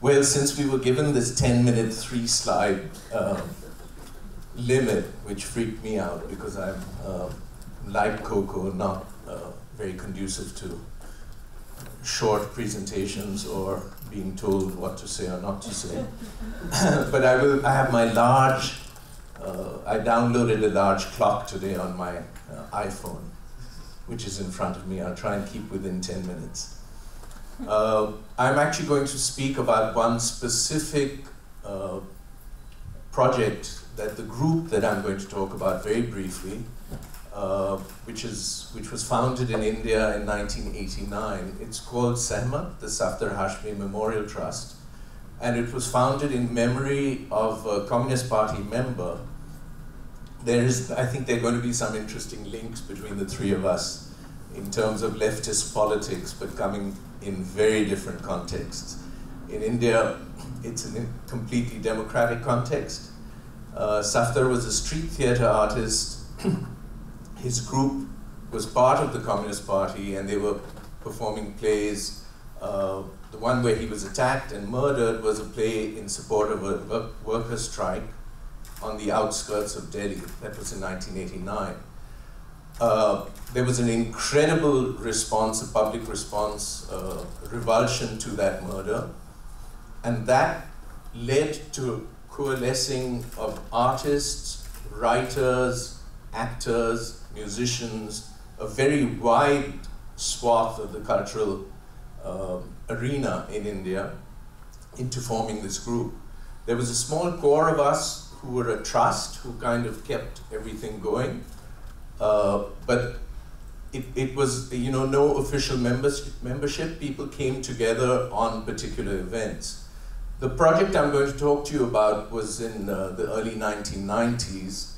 Well, since we were given this 10-minute, 3-slide limit, which freaked me out because I'm, like Coco, not very conducive to short presentations or being told what to say or not to say. But I have my large, I downloaded a large clock today on my iPhone, which is in front of me. I'll try and keep within 10 minutes. I'm actually going to speak about one specific project that the group that I'm going to talk about very briefly, which was founded in India in 1989. It's called Sahmat, the Safdar Hashmi Memorial Trust, and it was founded in memory of a Communist Party member. I think there are going to be some interesting links between the three of us in terms of leftist politics, but coming in very different contexts. In India, it's a completely democratic context. Safdar was a street theater artist. His group was part of the Communist Party, and they were performing plays. The one where he was attacked and murdered was a play in support of a workers' strike on the outskirts of Delhi. That was in 1989. There was an incredible response, a public response, revulsion to that murder, and that led to coalescing of artists, writers, actors, musicians, a very wide swath of the cultural arena in India into forming this group. There was a small core of us who were a trust, who kind of kept everything going. But it was, no official membership. People came together on particular events. The project I'm going to talk to you about was in the early 1990s,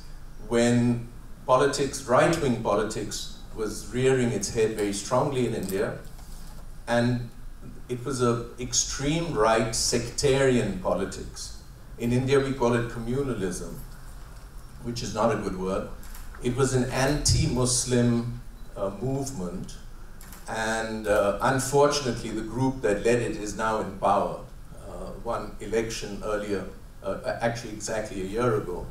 when politics, right-wing politics, was rearing its head very strongly in India. And it was an extreme right sectarian politics. In India, we call it communalism, which is not a good word. It was an anti-Muslim movement, and unfortunately, the group that led it is now in power. Won election earlier, actually exactly a year ago.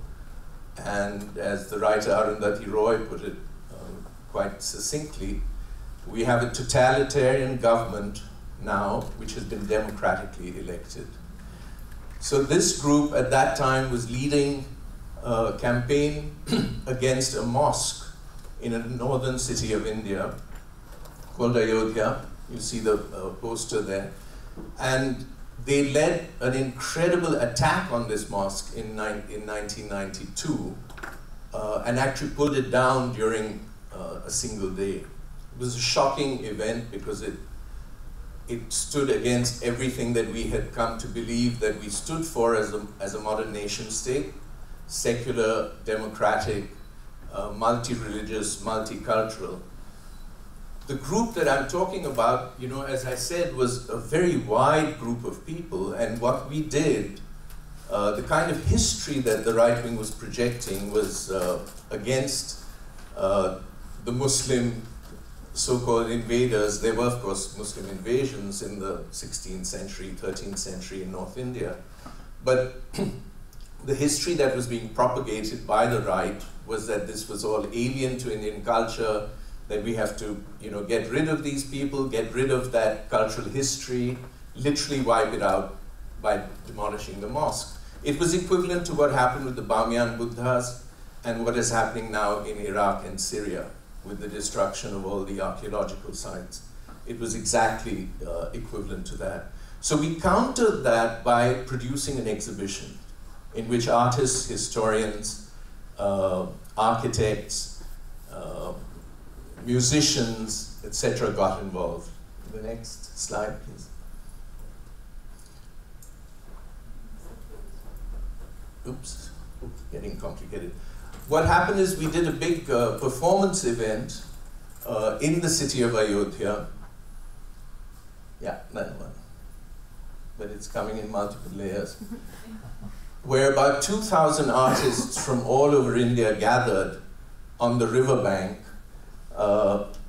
And as the writer Arundhati Roy put it quite succinctly, we have a totalitarian government now, which has been democratically elected. So this group at that time was leading a campaign against a mosque in a northern city of India called Ayodhya. You see the poster there. And they led an incredible attack on this mosque in 1992 and actually pulled it down during a single day. It was a shocking event because it stood against everything that we had come to believe that we stood for as a modern nation state: secular, democratic, multi-religious, multicultural. The group that I'm talking about, as I said, was a very wide group of people, and what we did, the kind of history that the right wing was projecting was against the Muslim so-called invaders. There were, of course, Muslim invasions in the 16th century, 13th century in North India, but the history that was being propagated by the right was that this was all alien to Indian culture, that we have to, get rid of these people, get rid of that cultural history, literally wipe it out by demolishing the mosque. It was equivalent to what happened with the Bamiyan Buddhas and what is happening now in Iraq and Syria with the destruction of all the archaeological sites. It was exactly equivalent to that. So we countered that by producing an exhibition in which artists, historians, architects, musicians, etc. got involved. The next slide, please. Oops, getting complicated. What happened is we did a big performance event in the city of Ayodhya. Yeah, that one. But it's coming in multiple layers. Where about 2,000 artists from all over India gathered on the riverbank.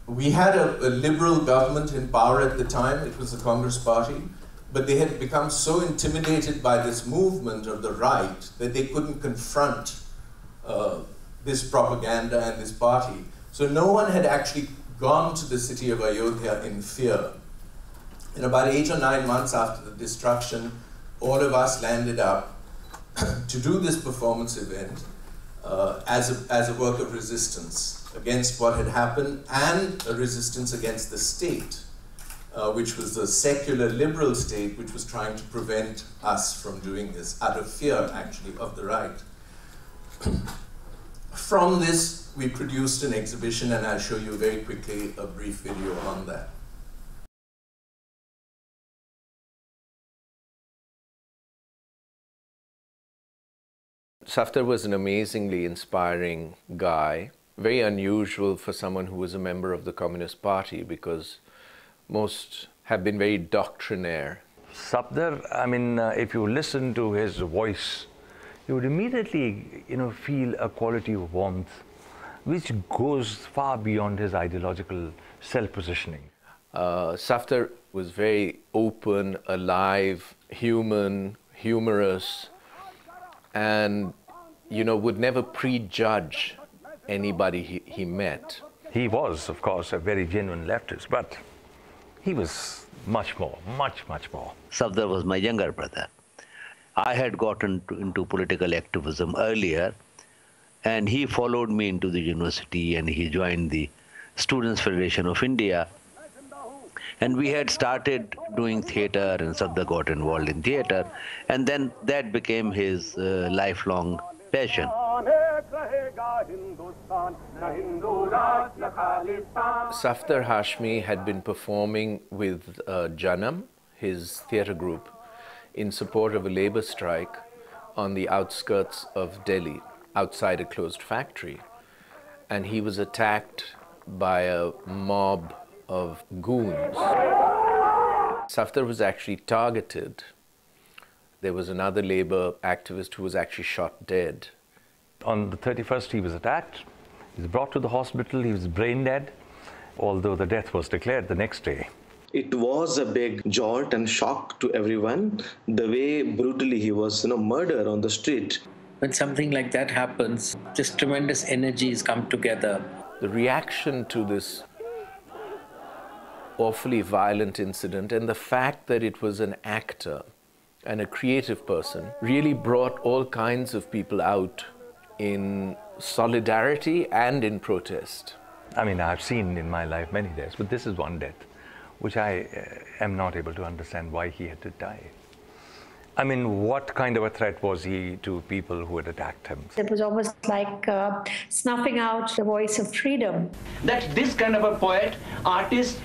We had a liberal government in power at the time. It was the Congress Party. but they had become so intimidated by this movement of the right that they couldn't confront this propaganda and this party. So no one had actually gone to the city of Ayodhya in fear. And about 8 or 9 months after the destruction, all of us landed up to do this performance event as a work of resistance against what had happened and a resistance against the state, which was the secular liberal state which was trying to prevent us from doing this out of fear, actually, of the right. From this, we produced an exhibition, and I'll show you very quickly a brief video on that. Safdar was an amazingly inspiring guy, very unusual for someone who was a member of the Communist Party, because most have been very doctrinaire. Safdar, I mean, if you listen to his voice, you would immediately, feel a quality of warmth which goes far beyond his ideological self-positioning. Safdar was very open, alive, human, humorous, and, would never prejudge anybody he met. He was, of course, a very genuine leftist, but he was much more, much more. Safdar was my younger brother. I had gotten into political activism earlier, and he followed me into the university, and he joined the Students' Federation of India. And we had started doing theatre, and Safdar got involved in theatre, and then that became his lifelong passion. Safdar Hashmi had been performing with Janam, his theatre group, in support of a labor strike on the outskirts of Delhi, outside a closed factory. And he was attacked by a mob of goons. Safdar was actually targeted. There was another labor activist who was actually shot dead. On the 31st, he was attacked. He was brought to the hospital. He was brain dead, although the death was declared the next day. It was a big jolt and shock to everyone, the way brutally he was, murdered on the street. When something like that happens, just tremendous energies come together. The reaction to this awfully violent incident, and the fact that it was an actor and a creative person, really brought all kinds of people out in solidarity and in protest. I mean, I've seen in my life many deaths, but this is one death which I am not able to understand why he had to die. I mean, what kind of a threat was he to people who had attacked him? It was almost like snuffing out the voice of freedom. That this kind of a poet, artist,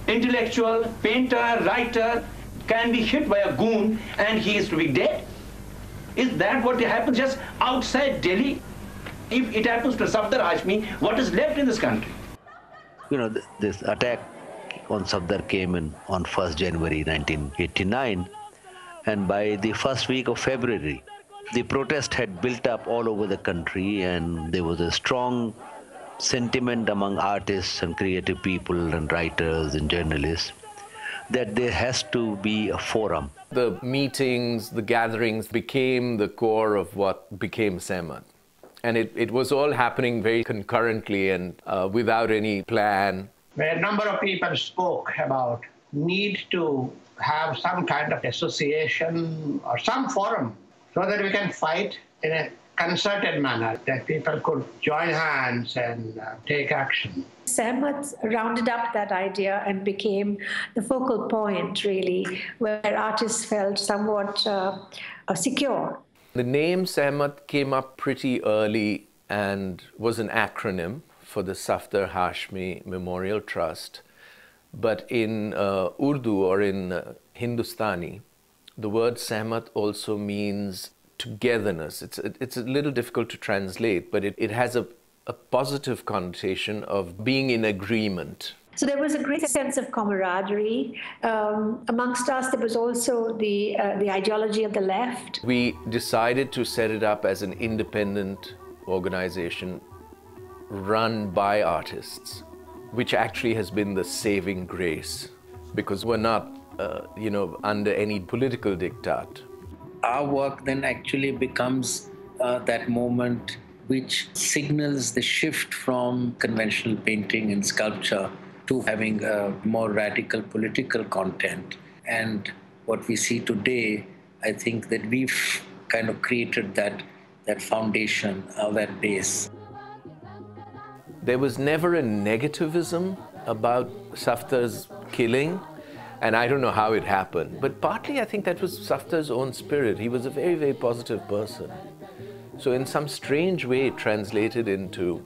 intellectual, painter, writer can be hit by a goon and he is to be dead? Is that what happens just outside Delhi? If it happens to Safdar Hashmi, what is left in this country? This attack on Safdar came in on 1st January 1989, and by the first week of February, the protest had built up all over the country, and there was a strong sentiment among artists and creative people and writers and journalists that there has to be a forum. The meetings, the gatherings became the core of what became Sahmat. And it was all happening very concurrently and without any plan. Where a number of people spoke about need to have some kind of association or some forum so that we can fight in a concerted manner, that people could join hands and take action. Sahmat rounded up that idea and became the focal point, really, where artists felt somewhat secure. The name Sahmat came up pretty early and was an acronym for the Safdar Hashmi Memorial Trust. But in Urdu or in Hindustani, the word Sahmat also means togetherness. It's a little difficult to translate, but it has a positive connotation of being in agreement. So there was a great sense of camaraderie. Amongst us, there was also the ideology of the left. We decided to set it up as an independent organization run by artists, which actually has been the saving grace, because we're not under any political diktat. Our work then actually becomes that moment which signals the shift from conventional painting and sculpture to having a more radical political content. And what we see today, I think that we've kind of created that foundation, that base. There was never a negativism about Safdar's killing, and I don't know how it happened, but partly I think that was Safdar's own spirit. He was a very, very positive person. So in some strange way it translated into,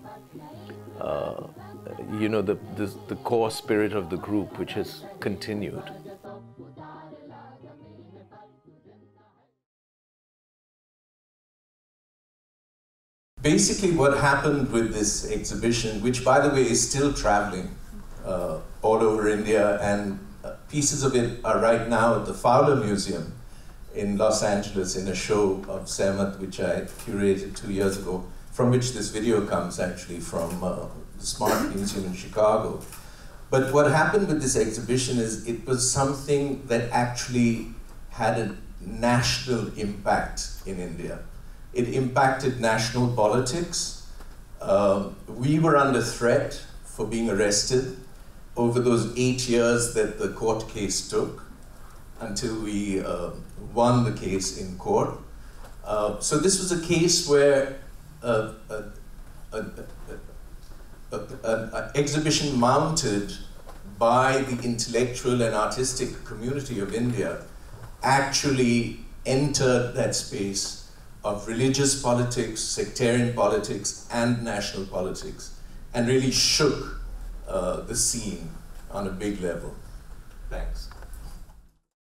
the core spirit of the group, which has continued. Basically what happened with this exhibition, which by the way is still traveling all over India, and pieces of it are right now at the Fowler Museum in Los Angeles in a show of Sahmat, which I curated 2 years ago, from which this video comes actually from the Smart Museum in Chicago. But what happened with this exhibition is it was something that actually had a national impact in India. It impacted national politics. We were under threat for being arrested over those 8 years that the court case took until we won the case in court. So this was a case where an exhibition mounted by the intellectual and artistic community of India actually entered that space of religious politics, sectarian politics, and national politics, and really shook the scene on a big level. Thanks.